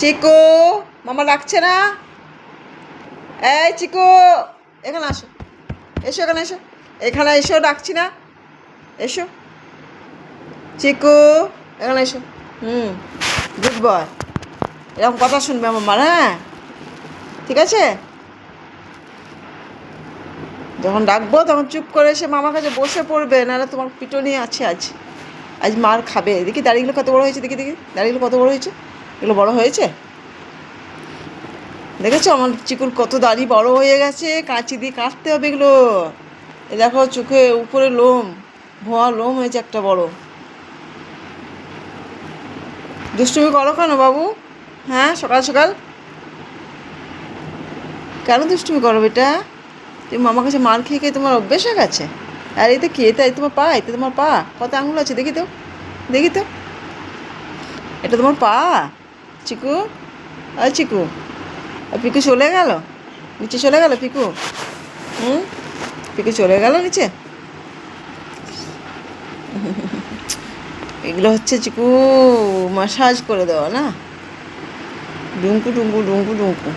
চিকু, মামা ডাকছে না? এই চিকু, এখানে আসো, এসো এখানে এসো, এখানে এসো, ডাকছি না, এসো চিকু, এখানে এসো। গুড বয়, এরকম কথা শুনবে মামার, হ্যাঁ ঠিক আছে? যখন ডাকবো তখন চুপ করে এসে মামার কাছে বসে পড়বে, নাহলে তোমার পিটুনি আছে আজ, আজ মার খাবে। দেখি দাড়িগুলো কত বড় হয়েছে, দেখি দেখি দাড়িগুলো কত বড় হয়েছে, এগুলো বড় হয়েছে দেখেছো? আমার চিকুর কত দাড়ি বড় হয়ে গেছে, কাঁচি দিয়ে কাটতে হবে এগুলো। এ দেখো চোখে উপরে লোম, ভুয়া লোম হয়েছে একটা বড়। দুষ্টুমি করো কেন বাবু? হ্যাঁ সকাল সকাল কেন দুষ্টুমি করো বেটা? তুমি মামার কাছে মার খেয়ে খেয়ে তোমার অভ্যেস হয়ে গেছে। আর এতে কি, এটা তোমার পা, এতে তোমার পা কত আঙুল আছে দেখি তো, দেখি তো, এটা তোমার পা? চিকু, আর চিকু, আর পিকু চলে গেল নিচে, চলে গেল পিকু। পিকু চলে গেল নিচে। এগুলো হচ্ছে চিকু মাসাজ করে দেওয়া না, ডুঙ্কু ডুঙ্কু ডুঙ্কু ডুঙ্কু।